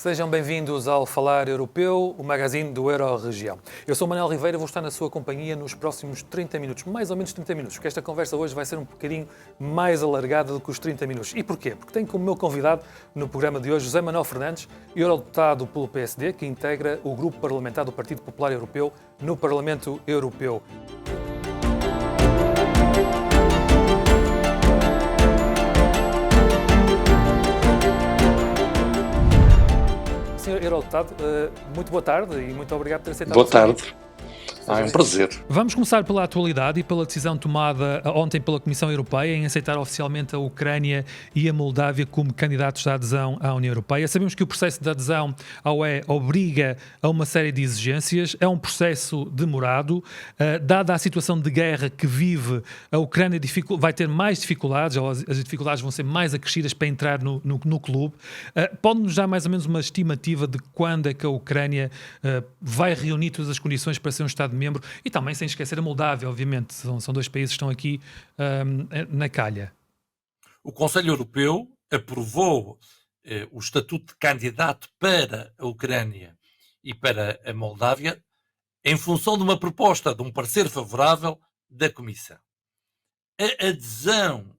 Sejam bem-vindos ao Falar Europeu, o magazine do Euro-Região. Eu sou Manuel Ribeiro e vou estar na sua companhia nos próximos 30 minutos, mais ou menos 30 minutos, porque esta conversa hoje vai ser um bocadinho mais alargada do que os 30 minutos. E porquê? Porque tenho como meu convidado no programa de hoje José Manuel Fernandes, eurodeputado pelo PSD, que integra o grupo parlamentar do Partido Popular Europeu no Parlamento Europeu. Senhor Eurodeputado, muito boa tarde e muito obrigado por ter aceitado. Boa tarde. É um prazer. Vamos começar pela atualidade e pela decisão tomada ontem pela Comissão Europeia em aceitar oficialmente a Ucrânia e a Moldávia como candidatos à adesão à União Europeia. Sabemos que o processo de adesão à UE obriga a uma série de exigências, é um processo demorado. Dada a situação de guerra que vive, a Ucrânia vai ter mais dificuldades, ou as dificuldades vão ser mais acrescidas para entrar no clube. Pode-nos dar mais ou menos uma estimativa de quando é que a Ucrânia vai reunir todas as condições para ser um Estado-membro, e também sem esquecer a Moldávia, obviamente, são dois países que estão aqui na calha. O Conselho Europeu aprovou o estatuto de candidato para a Ucrânia e para a Moldávia em função de uma proposta, de um parecer favorável da Comissão. A adesão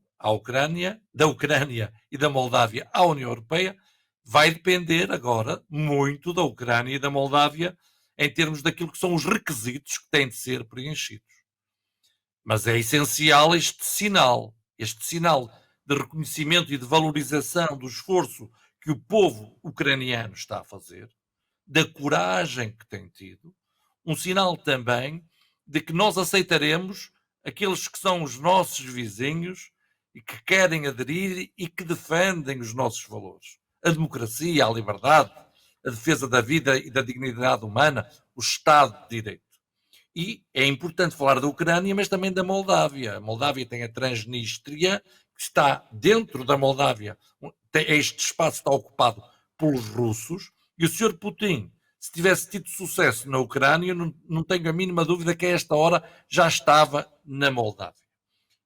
da Ucrânia e da Moldávia à União Europeia vai depender agora muito da Ucrânia e da Moldávia em termos daquilo que são os requisitos que têm de ser preenchidos. Mas é essencial este sinal de reconhecimento e de valorização do esforço que o povo ucraniano está a fazer, da coragem que tem tido, um sinal também de que nós aceitaremos aqueles que são os nossos vizinhos e que querem aderir e que defendem os nossos valores. A democracia, a liberdade, a defesa da vida e da dignidade humana, o Estado de Direito. E é importante falar da Ucrânia, mas também da Moldávia. A Moldávia tem a Transnistria, que está dentro da Moldávia. Este espaço está ocupado pelos russos. E o Sr. Putin, se tivesse tido sucesso na Ucrânia, não tenho a mínima dúvida que a esta hora já estava na Moldávia.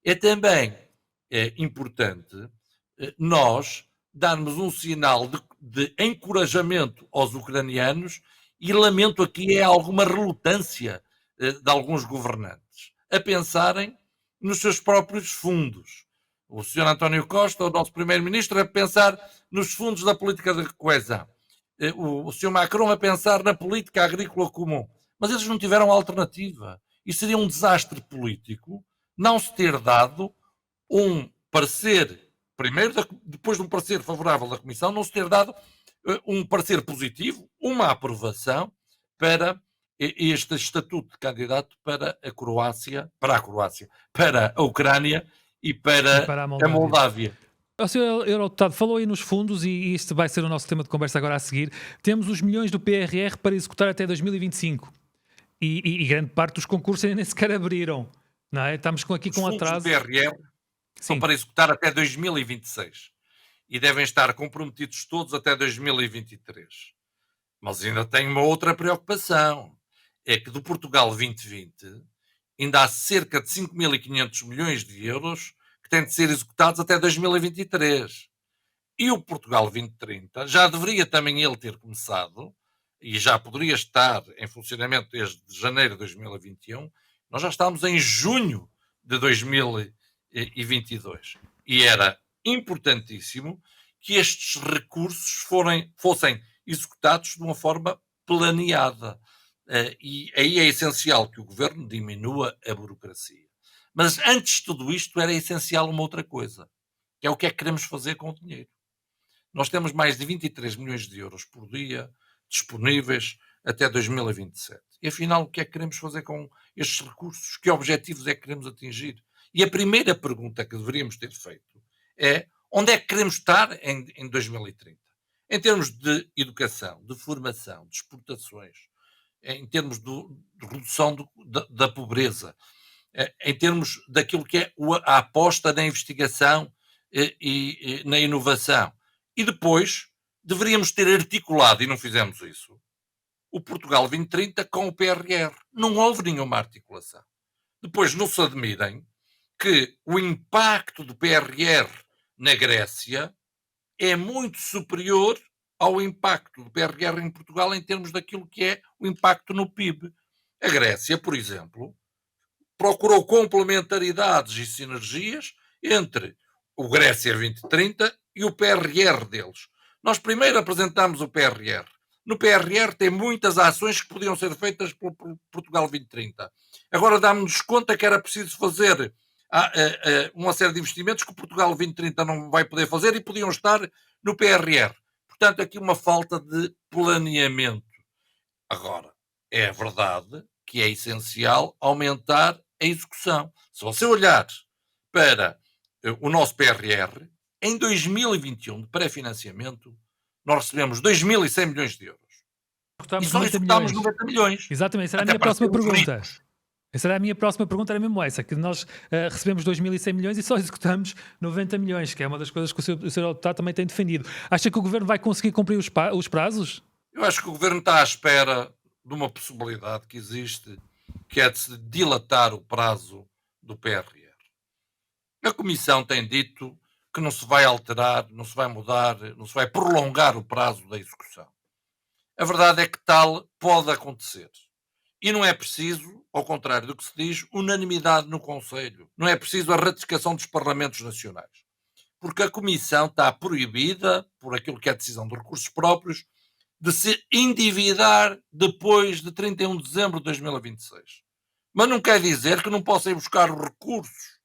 É também importante nós darmos um sinal de encorajamento aos ucranianos, e lamento aqui alguma relutância de alguns governantes a pensarem nos seus próprios fundos. O Sr. António Costa, o nosso primeiro-ministro, a pensar nos fundos da política de coesão. O Sr. Macron a pensar na política agrícola comum. Mas eles não tiveram alternativa. E seria um desastre político não se ter dado um parecer, primeiro, depois de um parecer favorável da Comissão, não se ter dado um parecer positivo, uma aprovação para este estatuto de candidato para a Ucrânia e para a Moldávia. O Sr. Eurodeputado falou aí nos fundos, e este vai ser o nosso tema de conversa agora a seguir. Temos os milhões do PRR para executar até 2025 e grande parte dos concursos ainda nem sequer abriram, não é? Estamos aqui com atraso. Os fundos do PRR são para executar até 2026 e devem estar comprometidos todos até 2023. Mas ainda tem uma outra preocupação, é que do Portugal 2020 ainda há cerca de 5.500 milhões de euros que têm de ser executados até 2023. E o Portugal 2030 já deveria também ele ter começado, e já poderia estar em funcionamento desde janeiro de 2021, nós já estamos em junho de 2022. E era importantíssimo que estes recursos fossem executados de uma forma planeada. E aí é essencial que o governo diminua a burocracia. Mas antes de tudo isto era essencial uma outra coisa, que é o que é que queremos fazer com o dinheiro. Nós temos mais de 23 milhões de euros por dia disponíveis até 2027. E afinal, o que é que queremos fazer com estes recursos? Que objetivos é que queremos atingir? E a primeira pergunta que deveríamos ter feito é: onde é que queremos estar em 2030? Em termos de educação, de formação, de exportações, em termos de redução da pobreza, em termos daquilo que é a aposta na investigação e na inovação. E depois deveríamos ter articulado, e não fizemos isso, o Portugal 2030 com o PRR. Não houve nenhuma articulação. Depois não se admirem que o impacto do PRR na Grécia é muito superior ao impacto do PRR em Portugal em termos daquilo que é o impacto no PIB. A Grécia, por exemplo, procurou complementaridades e sinergias entre o Grécia 2030 e o PRR deles. Nós primeiro apresentámos o PRR. No PRR tem muitas ações que podiam ser feitas pelo Portugal 2030. Agora dámos conta que era preciso fazer uma série de investimentos que o Portugal 2030 não vai poder fazer e podiam estar no PRR. Portanto, aqui uma falta de planeamento. Agora, é verdade que é essencial aumentar a execução. Se você olhar para o nosso PRR, em 2021, de pré-financiamento, nós recebemos 2.100 milhões de euros. E Cortámos só 90 executámos milhões. 90 milhões. Exatamente, essa era a Até minha próxima parecemos pergunta. ricos. Essa era a minha próxima pergunta, era mesmo essa, que nós recebemos 2.100 milhões e só executamos 90 milhões, que é uma das coisas que o Sr. Deputado também tem defendido. Acha que o Governo vai conseguir cumprir os prazos? Eu acho que o Governo está à espera de uma possibilidade que existe, que é de se dilatar o prazo do PRR. A Comissão tem dito que não se vai alterar, não se vai mudar, não se vai prolongar o prazo da execução. A verdade é que tal pode acontecer. E não é preciso, ao contrário do que se diz, unanimidade no Conselho. Não é preciso a ratificação dos Parlamentos Nacionais. Porque a Comissão está proibida, por aquilo que é a decisão de recursos próprios, de se endividar depois de 31 de dezembro de 2026. Mas não quer dizer que não possa ir buscar recursos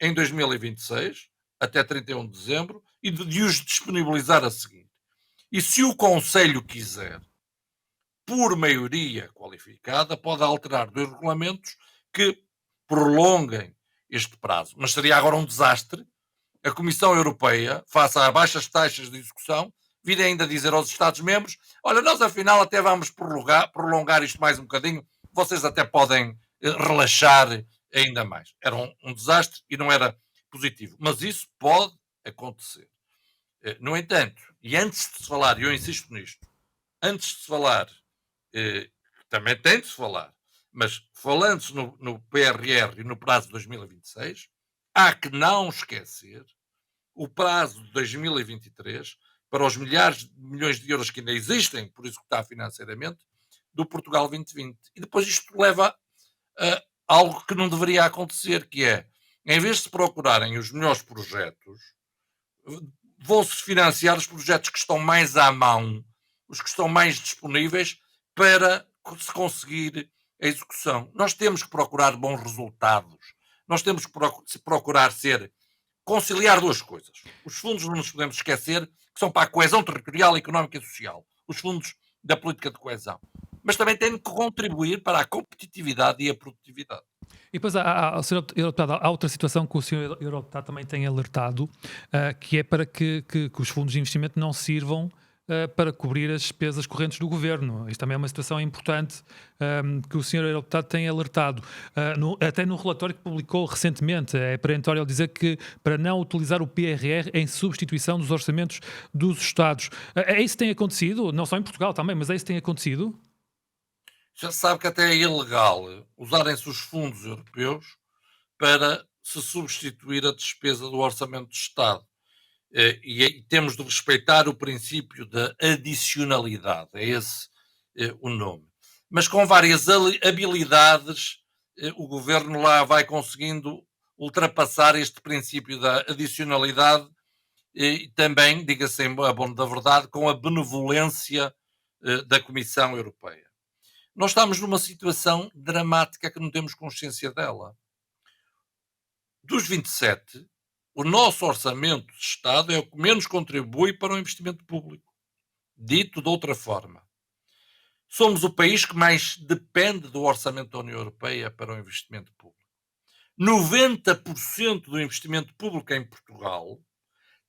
em 2026, até 31 de dezembro, e de os disponibilizar a seguir. E se o Conselho quiser, por maioria qualificada, pode alterar dois regulamentos que prolonguem este prazo. Mas seria agora um desastre a Comissão Europeia, face a baixas taxas de execução, vir ainda dizer aos Estados-membros: olha, nós afinal até vamos prolongar isto mais um bocadinho, vocês até podem relaxar ainda mais. Era um desastre e não era positivo. Mas isso pode acontecer. No entanto, e antes de se falar, e eu insisto nisto, antes de se falar, também tem de se falar, mas falando-se no PRR e no prazo de 2026, há que não esquecer o prazo de 2023 para os milhares de milhões de euros que ainda existem por executar financeiramente do Portugal 2020. E depois isto leva a algo que não deveria acontecer, que é, em vez de se procurarem os melhores projetos, vão-se financiar os projetos que estão mais à mão, os que estão mais disponíveis para se conseguir a execução. Nós temos que procurar bons resultados. Nós temos que procurar conciliar duas coisas. Os fundos, não nos podemos esquecer, que são para a coesão territorial, económica e social. Os fundos da política de coesão. Mas também têm que contribuir para a competitividade e a produtividade. E depois há outra situação que o Sr. Eurodeputado também tem alertado, que é para que os fundos de investimento não sirvam para cobrir as despesas correntes do governo. Isto também é uma situação importante que o Sr. Eurodeputado tem alertado. Até no relatório que publicou recentemente, é perentório ao dizer que para não utilizar o PRR em substituição dos orçamentos dos Estados. É isso que tem acontecido? Não só em Portugal também, mas é isso que tem acontecido? Já se sabe que até é ilegal usarem-se os fundos europeus para se substituir a despesa do orçamento de Estado. E temos de respeitar o princípio da adicionalidade, é esse o nome. Mas com várias habilidades, o governo lá vai conseguindo ultrapassar este princípio da adicionalidade e também, diga-se a bom da verdade, com a benevolência da Comissão Europeia. Nós estamos numa situação dramática que não temos consciência dela. Dos 27, o nosso orçamento de Estado é o que menos contribui para o investimento público. Dito de outra forma, somos o país que mais depende do orçamento da União Europeia para o investimento público. 90% do investimento público em Portugal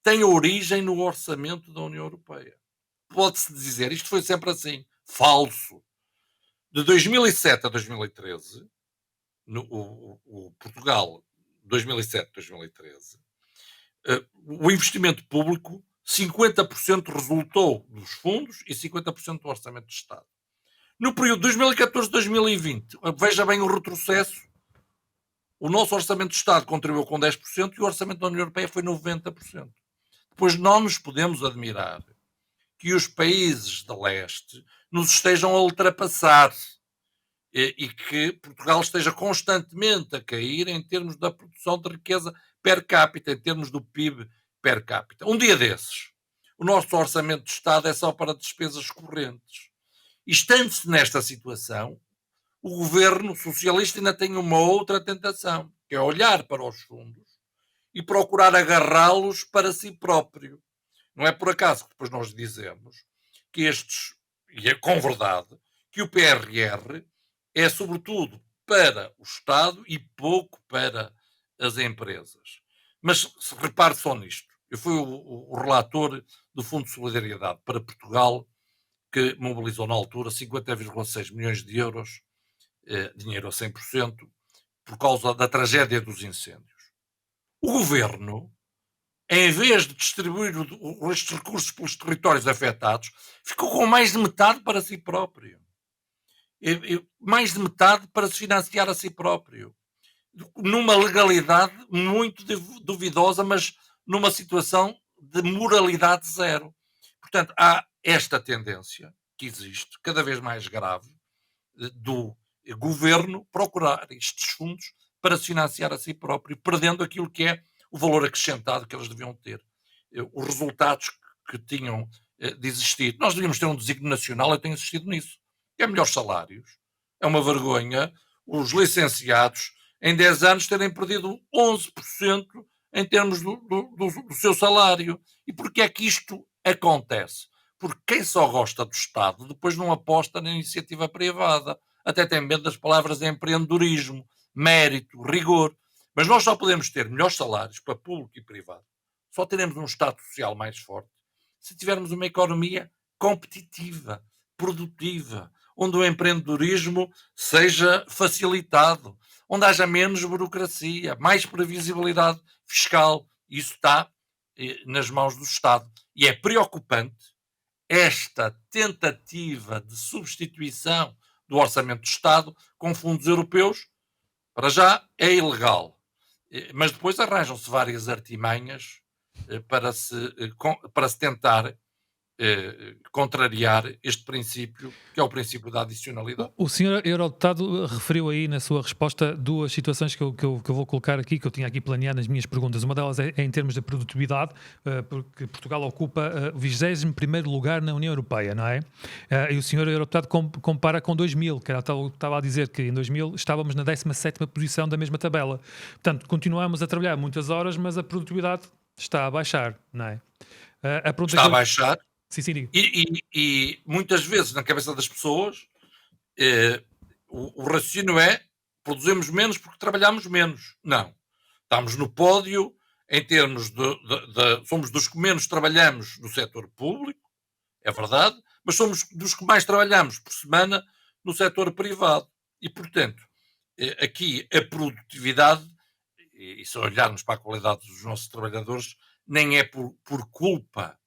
tem origem no orçamento da União Europeia. Pode-se dizer, isto foi sempre assim, falso. De 2007 a 2013, o Portugal 2007-2013, o investimento público, 50% resultou dos fundos e 50% do orçamento de Estado. No período 2014-2020, veja bem o retrocesso, o nosso orçamento de Estado contribuiu com 10% e o orçamento da União Europeia foi 90%. Depois não nos podemos admirar que os países de leste nos estejam a ultrapassar e que Portugal esteja constantemente a cair em termos da produção de riqueza per capita, em termos do PIB per capita. Um dia desses, o nosso orçamento de Estado é só para despesas correntes. E estando-se nesta situação, o governo socialista ainda tem uma outra tentação, que é olhar para os fundos e procurar agarrá-los para si próprio. Não é por acaso que depois nós dizemos que e é com verdade, que o PRR é sobretudo para o Estado e pouco para as empresas. Mas repare só nisto. Eu fui o relator do Fundo de Solidariedade para Portugal, que mobilizou na altura 50,6 milhões de euros, dinheiro a 100%, por causa da tragédia dos incêndios. O governo, em vez de distribuir estes recursos pelos territórios afetados, ficou com mais de metade para si próprio. Mais de metade para se financiar a si próprio. Numa legalidade muito duvidosa, mas numa situação de moralidade zero. Portanto, há esta tendência que existe, cada vez mais grave, do governo procurar estes fundos para se financiar a si próprio, perdendo aquilo que é o valor acrescentado que eles deviam ter, os resultados que tinham de existir. Nós devíamos ter um desígnio nacional, eu tenho insistido nisso. É melhores salários. É uma vergonha os licenciados em 10 anos terem perdido 11% em termos do seu salário. E porquê é que isto acontece? Porque quem só gosta do Estado depois não aposta na iniciativa privada. Até tem medo das palavras empreendedorismo, mérito, rigor. Mas nós só podemos ter melhores salários para público e privado. Só teremos um Estado social mais forte se tivermos uma economia competitiva, produtiva, onde o empreendedorismo seja facilitado, onde haja menos burocracia, mais previsibilidade fiscal. Isso está nas mãos do Estado. E é preocupante esta tentativa de substituição do orçamento do Estado com fundos europeus. Para já é ilegal, mas depois arranjam-se várias artimanhas para se tentar contrariar este princípio, que é o princípio da adicionalidade. O senhor eurodeputado referiu aí na sua resposta duas situações que eu vou colocar aqui, que eu tinha aqui planeado nas minhas perguntas. Uma delas é em termos de produtividade, porque Portugal ocupa o 21º lugar na União Europeia, não é? E o senhor eurodeputado compara com 2000, que estava a dizer que em 2000 estávamos na 17ª posição da mesma tabela. Portanto, continuamos a trabalhar muitas horas, mas a produtividade está a baixar, não é? Está a baixar. Sim, sim. E muitas vezes na cabeça das pessoas o raciocínio é produzimos menos porque trabalhamos menos. Não. Estamos no pódio em termos somos dos que menos trabalhamos no setor público, é verdade, mas somos dos que mais trabalhamos por semana no setor privado. E, portanto, aqui a produtividade, e se olharmos para a qualidade dos nossos trabalhadores, nem é por culpa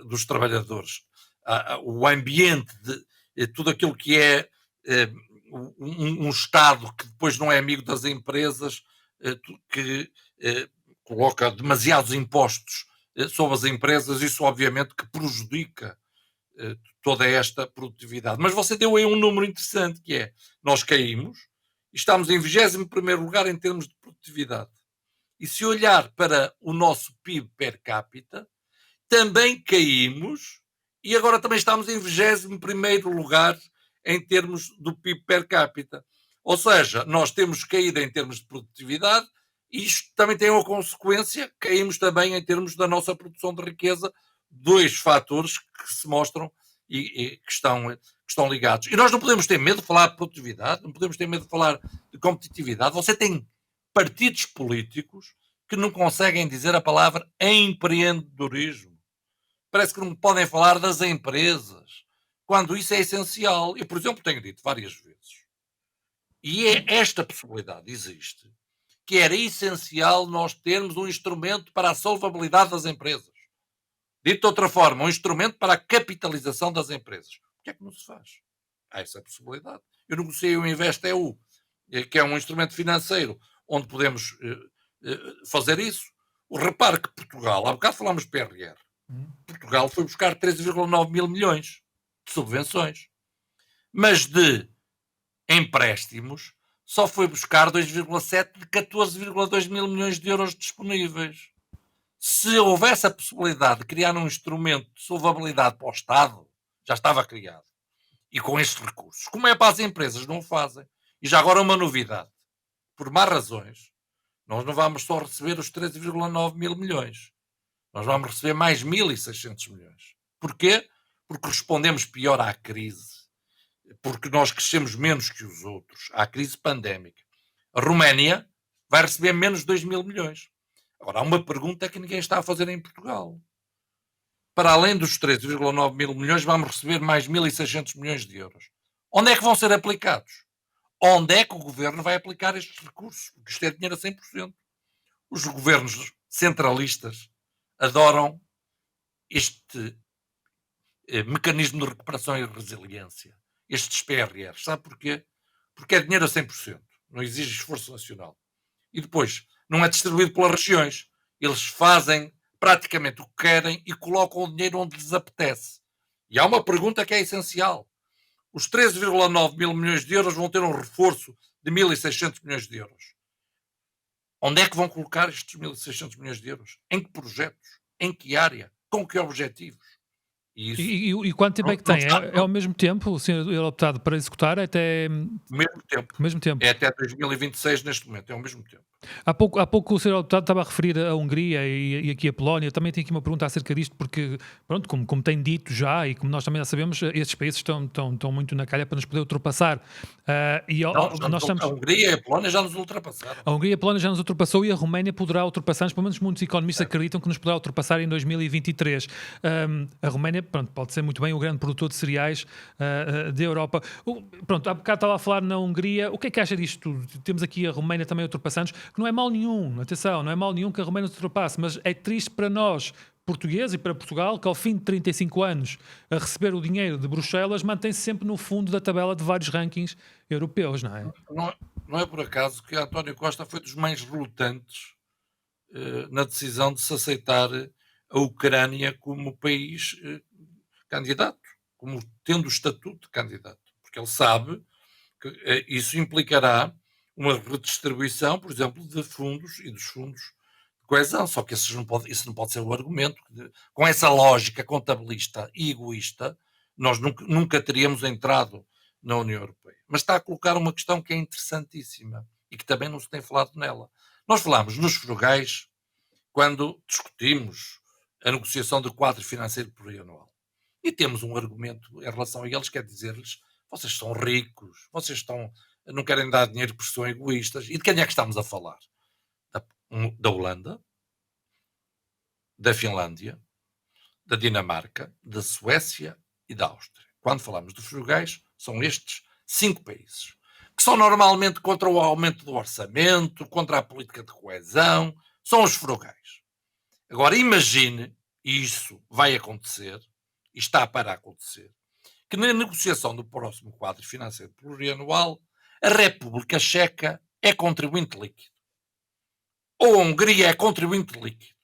dos trabalhadores. O ambiente, tudo aquilo que é um Estado que depois não é amigo das empresas, que coloca demasiados impostos sobre as empresas, isso obviamente que prejudica toda esta produtividade. Mas você deu aí um número interessante, que é, nós caímos e estamos em 21º lugar em termos de produtividade. E se olhar para o nosso PIB per capita, também caímos e agora também estamos em 21º lugar em termos do PIB per capita. Ou seja, nós temos caído em termos de produtividade e isto também tem uma consequência, caímos também em termos da nossa produção de riqueza, dois fatores que se mostram e que estão ligados. E nós não podemos ter medo de falar de produtividade, não podemos ter medo de falar de competitividade. Você tem partidos políticos que não conseguem dizer a palavra empreendedorismo. Parece que não podem falar das empresas, quando isso é essencial. Eu, por exemplo, tenho dito várias vezes, e esta possibilidade existe, que era essencial nós termos um instrumento para a solvabilidade das empresas. Dito de outra forma, um instrumento para a capitalização das empresas. O que é que não se faz? Há essa possibilidade. Eu negociei o InvestEU, que é um instrumento financeiro onde podemos fazer isso. Repare que Portugal, há bocado falámos de PRR, Portugal foi buscar 13,9 mil milhões de subvenções, mas de empréstimos só foi buscar 2,7 de 14,2 mil milhões de euros disponíveis. Se houvesse a possibilidade de criar um instrumento de solvabilidade para o Estado, já estava criado. E com estes recursos. Como é para as empresas, não o fazem. E já agora uma novidade. Por más razões, nós não vamos só receber os 13,9 mil milhões. Nós vamos receber mais 1.600 milhões. Porquê? Porque respondemos pior à crise. Porque nós crescemos menos que os outros. À crise pandémica. A Roménia vai receber menos de 2 mil milhões. Agora, há uma pergunta que ninguém está a fazer em Portugal. Para além dos 13,9 mil milhões, vamos receber mais 1.600 milhões de euros. Onde é que vão ser aplicados? Onde é que o governo vai aplicar estes recursos? Porque isto é dinheiro a 100%. Os governos centralistas adoram este mecanismo de recuperação e resiliência, estes PRRs. Sabe porquê? Porque é dinheiro a 100%. Não exige esforço nacional. E depois, não é distribuído pelas regiões. Eles fazem praticamente o que querem e colocam o dinheiro onde lhes apetece. E há uma pergunta que é essencial. Os 13,9 mil milhões de euros vão ter um reforço de 1.600 milhões de euros. Onde é que vão colocar estes 1.600 milhões de euros? Em que projetos? Em que área? Com que objetivos? E isso E quanto tempo é que não tem? está É ao mesmo tempo, o senhor é optado para executar até ao mesmo tempo. ao mesmo tempo? É até 2026 neste momento, é ao mesmo tempo. Há pouco o senhor deputado estava a referir a Hungria e aqui a Polónia. Também tenho aqui uma pergunta acerca disto, porque, pronto, como tem dito já e como nós também já sabemos, estes países estão muito na calha para nos poder ultrapassar. A Hungria e a Polónia já nos ultrapassaram. A Hungria e a Polónia já nos ultrapassou e a Roménia poderá ultrapassar-nos, pelo menos muitos economistas acreditam que nos poderá ultrapassar em 2023. A Roménia, pronto, pode ser muito bem o grande produtor de cereais da Europa. Pronto, há bocado estava a falar na Hungria. O que é que acha disto tudo? Temos aqui a Roménia também ultrapassando-nos, que não é mal nenhum, atenção, não é mal nenhum que a Roménia nos ultrapasse, mas é triste para nós, portugueses, e para Portugal, que ao fim de 35 anos a receber o dinheiro de Bruxelas, mantém-se sempre no fundo da tabela de vários rankings europeus, não é? Não é por acaso que António Costa foi dos mais relutantes na decisão de se aceitar a Ucrânia como país candidato, como tendo o estatuto de candidato, porque ele sabe que isso implicará uma redistribuição, por exemplo, de fundos e dos fundos de coesão, só que isso não pode ser o argumento. Com essa lógica contabilista e egoísta, nós nunca teríamos entrado na União Europeia. Mas está a colocar uma questão que é interessantíssima e que também não se tem falado nela. Nós falámos nos frugais quando discutimos a negociação do quadro financeiro plurianual. E temos um argumento em relação a eles, que é dizer-lhes: vocês são ricos, não querem dar dinheiro porque são egoístas. E de quem é que estamos a falar? Da Holanda, da Finlândia, da Dinamarca, da Suécia e da Áustria. Quando falamos dos frugais, são estes 5 países, que são normalmente contra o aumento do orçamento, contra a política de coesão, são os frugais. Agora imagine, e isso vai acontecer, e está para acontecer, que na negociação do próximo quadro financeiro plurianual, a República Checa é contribuinte líquido. Ou a Hungria é contribuinte líquido.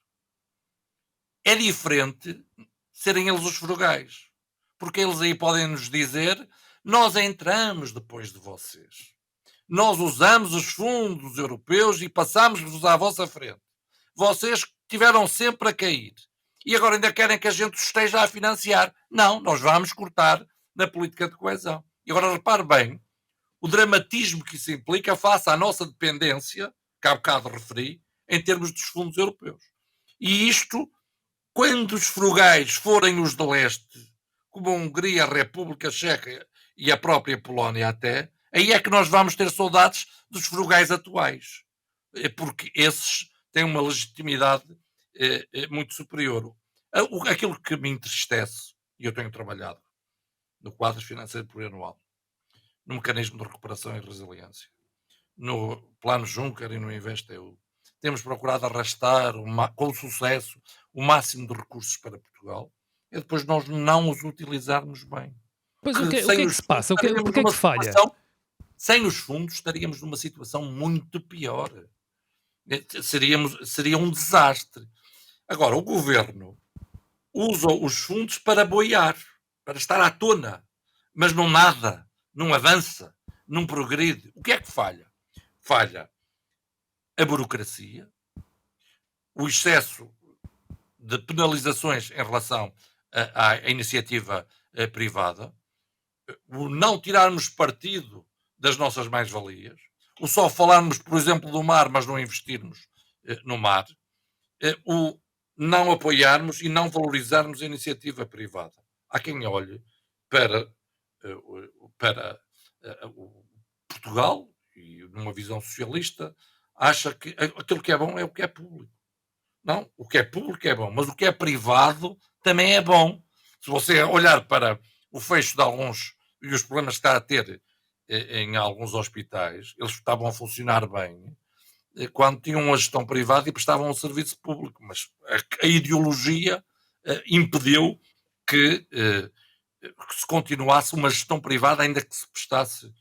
É diferente serem eles os frugais. Porque eles aí podem nos dizer: nós entramos depois de vocês. Nós usamos os fundos europeus e passamos-vos à vossa frente. Vocês tiveram sempre a cair. E agora ainda querem que a gente os esteja a financiar. Não, nós vamos cortar na política de coesão. E agora repare bem o dramatismo que isso implica face à nossa dependência, que há bocado referi, em termos dos fundos europeus. E isto, quando os frugais forem os de leste, como a Hungria, a República Checa e a própria Polónia até, aí é que nós vamos ter saudades dos frugais atuais. Porque esses têm uma legitimidade muito superior. Aquilo que me entristece, e eu tenho trabalhado no quadro financeiro plurianual, no mecanismo de recuperação e resiliência, no plano Juncker e no InvestEU, temos procurado arrastar com sucesso o máximo de recursos para Portugal, e depois nós não os utilizarmos bem. Pois o que é que se passa? Porquê é que falha? Sem os fundos estaríamos numa situação muito pior. Seria um desastre. Agora, o governo usam os fundos para boiar, para estar à tona, mas não nada, não avança, não progride. O que é que falha? Falha a burocracia, o excesso de penalizações em relação à iniciativa privada, o não tirarmos partido das nossas mais-valias, o só falarmos, por exemplo, do mar, mas não investirmos no mar, o não apoiarmos e não valorizarmos a iniciativa privada. Há quem olhe para, para o Portugal e numa visão socialista acha que aquilo que é bom é o que é público. Não, o que é público é bom, mas o que é privado também é bom. Se você olhar para o fecho de alguns e os problemas que está a ter em alguns hospitais, eles estavam a funcionar bem quando tinham uma gestão privada e prestavam um serviço público, mas a ideologia impediu que se continuasse uma gestão privada, ainda que se prestasse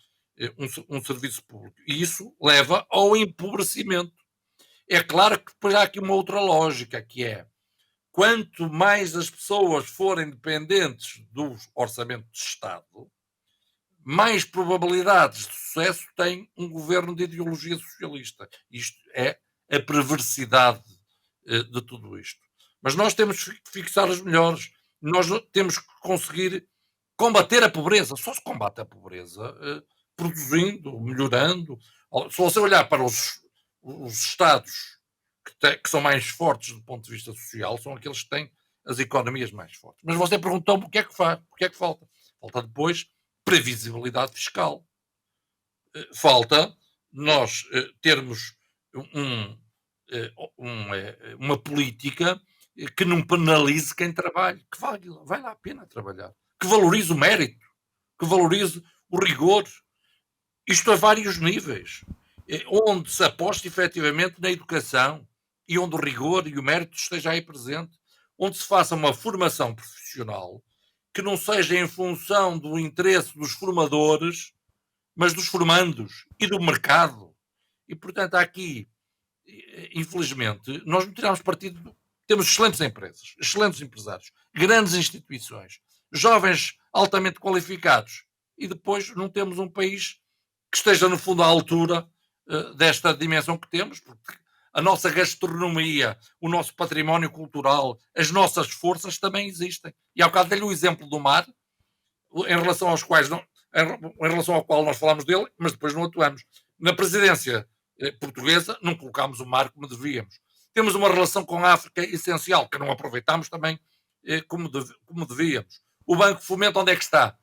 um serviço público. E isso leva ao empobrecimento. É claro que depois há aqui uma outra lógica, que é quanto mais as pessoas forem dependentes do orçamento de Estado, mais probabilidades de sucesso tem um governo de ideologia socialista. Isto é a perversidade de tudo isto. Mas nós temos que fixar as melhores. Nós temos que conseguir combater a pobreza. Só se combate a pobreza produzindo, melhorando. Se você olhar para os Estados que são mais fortes do ponto de vista social, são aqueles que têm as economias mais fortes. Mas você perguntou-me o que é que faz, o que é que falta. Falta depois previsibilidade fiscal. Falta nós termos uma política que não penalize quem trabalha, que vai lá a pena trabalhar, que valorize o mérito, que valorize o rigor. Isto a vários níveis, onde se aposta efetivamente na educação e onde o rigor e o mérito esteja aí presente, onde se faça uma formação profissional que não seja em função do interesse dos formadores, mas dos formandos e do mercado. E, portanto, há aqui, infelizmente, nós não tiramos partido. Temos excelentes empresas, excelentes empresários, grandes instituições, jovens altamente qualificados, e depois não temos um país que esteja, no fundo, à altura desta dimensão que temos, porque a nossa gastronomia, o nosso património cultural, as nossas forças também existem. E ao bocado dei-lhe o exemplo do mar, em relação aos quais não, em relação ao qual nós falamos dele, mas depois não atuamos. Na presidência portuguesa não colocámos o mar como devíamos. Temos uma relação com a África essencial, que não aproveitamos também como devíamos. O Banco de Fomento onde é que está?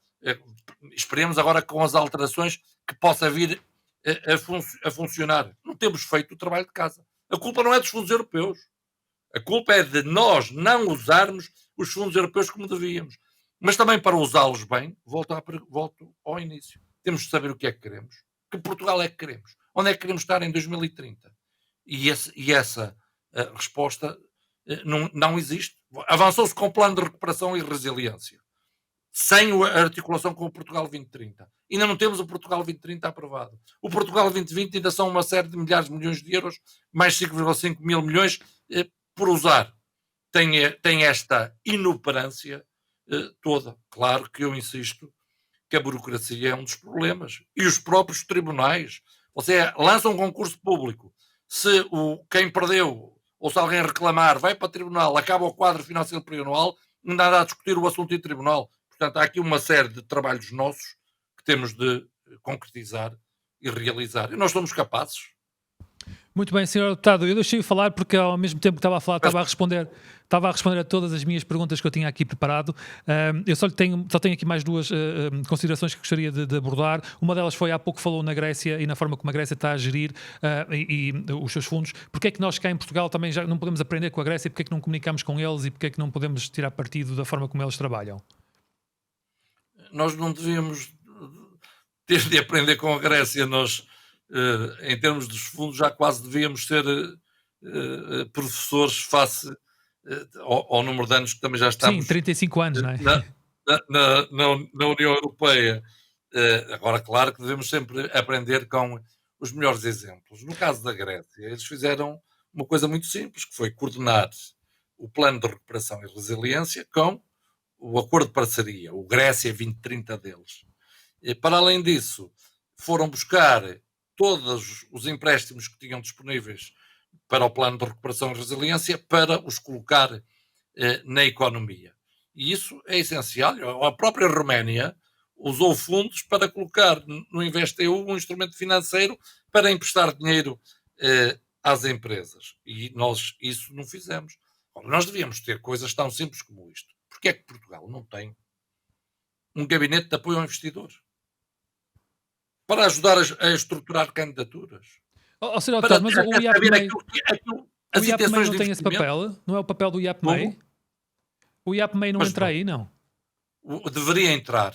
Esperemos agora com as alterações que possa vir a funcionar. Não temos feito o trabalho de casa. A culpa não é dos fundos europeus. A culpa é de nós não usarmos os fundos europeus como devíamos. Mas também para usá-los bem, volto ao início. Temos de saber o que é que queremos. Que Portugal é que queremos? Onde é que queremos estar em 2030? E essa resposta não existe. Avançou-se com o plano de recuperação e resiliência, sem a articulação com o Portugal 2030. Ainda não temos o Portugal 2030 aprovado. O Portugal 2020 ainda são uma série de milhares de milhões de euros, mais 5,5 mil milhões por usar. Tem esta inoperância toda. Claro que eu insisto que a burocracia é um dos problemas. E os próprios tribunais. Você lança um concurso público. Se quem perdeu ou se alguém reclamar, vai para o tribunal, acaba o quadro financeiro plurianual, ainda há a discutir o assunto em tribunal. Portanto, há aqui uma série de trabalhos nossos que temos de concretizar e realizar. E nós somos capazes. Muito bem, Sr. Deputado, eu deixei-o falar porque ao mesmo tempo que estava a falar, estava a responder a todas as minhas perguntas que eu tinha aqui preparado. Eu só tenho aqui mais duas considerações que gostaria de abordar. Uma delas foi, há pouco falou na Grécia e na forma como a Grécia está a gerir e os seus fundos. Porque é que nós cá em Portugal também já não podemos aprender com a Grécia? Porque é que não comunicamos com eles e porque é que não podemos tirar partido da forma como eles trabalham? Nós não devíamos ter de aprender com a Grécia. Nós, em termos dos fundos, já quase devíamos ser professores face ao número de anos que também já estamos. Sim, 35 anos, não é? Na União Europeia. Agora, claro que devemos sempre aprender com os melhores exemplos. No caso da Grécia, eles fizeram uma coisa muito simples, que foi coordenar o Plano de Recuperação e Resiliência com o Acordo de Parceria, o Grécia 2030 deles. E, para além disso, foram buscar todos os empréstimos que tinham disponíveis para o Plano de Recuperação e Resiliência para os colocar na economia. E isso é essencial. A própria Roménia usou fundos para colocar no InvestEU um instrumento financeiro para emprestar dinheiro às empresas. E nós isso não fizemos. Ora, nós devíamos ter coisas tão simples como isto. Porquê é que Portugal não tem um gabinete de apoio ao investidor? Para ajudar a estruturar candidaturas. Sr. Para Deputado, mas o saber IAPMEI, as o IAPMEI intenções não de tem esse investimento. papel? Não é o papel do IAPMEI? Como? O IAPMEI não Mas entra não. aí, não? Deveria entrar.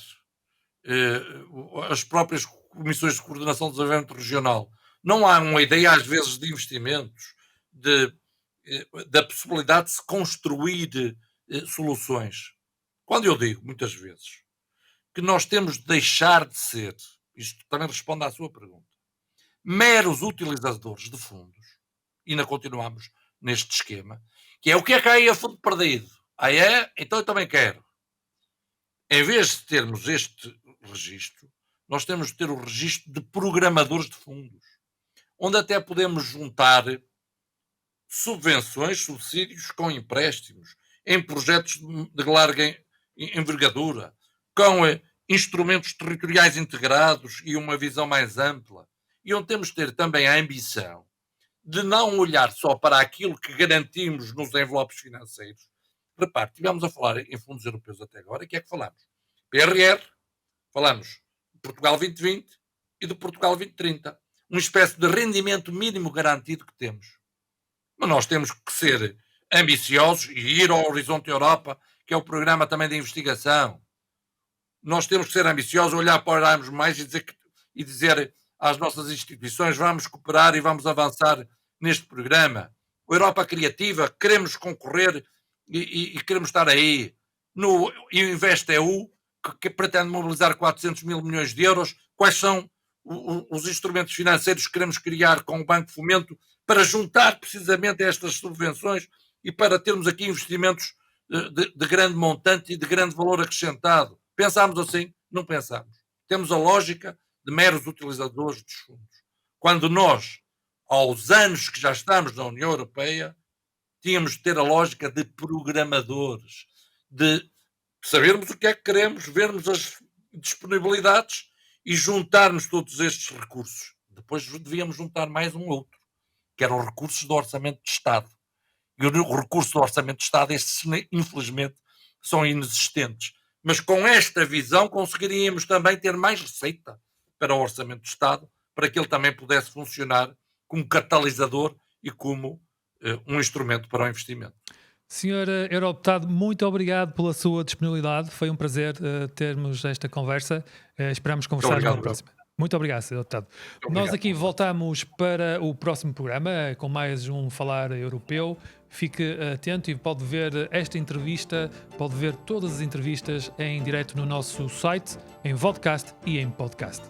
As próprias comissões de coordenação do desenvolvimento regional. Não há uma ideia, às vezes, de investimentos, da possibilidade de se construir soluções. Quando eu digo, muitas vezes, que nós temos de deixar de ser, isto também responde à sua pergunta, meros utilizadores de fundos, e ainda continuamos neste esquema, que é o que é que há aí a fundo perdido? Ah é? Então eu também quero. Em vez de termos este registro, nós temos de ter o registro de programadores de fundos, onde até podemos juntar subvenções, subsídios com empréstimos, em projetos de larga envergadura, com instrumentos territoriais integrados e uma visão mais ampla. E onde temos de ter também a ambição de não olhar só para aquilo que garantimos nos envelopes financeiros. Repare, estivemos a falar em fundos europeus até agora, e o que é que falamos? PRR, falamos de Portugal 2020 e do Portugal 2030. Uma espécie de rendimento mínimo garantido que temos. Mas nós temos que ser ambiciosos e ir ao Horizonte Europa, que é o programa também de investigação. Nós temos que ser ambiciosos, olhar para Erasmus mais e dizer às nossas instituições: vamos cooperar e vamos avançar neste programa. A Europa Criativa, queremos concorrer e queremos estar aí. No InvestEU, que pretende mobilizar 400 mil milhões de euros, quais são os instrumentos financeiros que queremos criar com o Banco de Fomento para juntar precisamente estas subvenções e para termos aqui investimentos de grande montante e de grande valor acrescentado. Pensámos assim? Não pensámos. Temos a lógica de meros utilizadores dos fundos. Quando nós, aos anos que já estamos na União Europeia, tínhamos de ter a lógica de programadores, de sabermos o que é que queremos, vermos as disponibilidades e juntarmos todos estes recursos. Depois devíamos juntar mais um outro, que eram os recursos do Orçamento de Estado. E o recurso do Orçamento de Estado, estes, infelizmente, são inexistentes. Mas com esta visão conseguiríamos também ter mais receita para o Orçamento de Estado, para que ele também pudesse funcionar como catalisador e como um instrumento para o investimento. Senhor Eurodeputado, muito obrigado pela sua disponibilidade. Foi um prazer termos esta conversa. Esperamos conversar numa próxima. Muito obrigado, Sr. Deputado. Nós aqui voltamos para o próximo programa com mais um Falar Europeu. Fique atento e pode ver esta entrevista, pode ver todas as entrevistas em direto no nosso site, em vodcast e em podcast.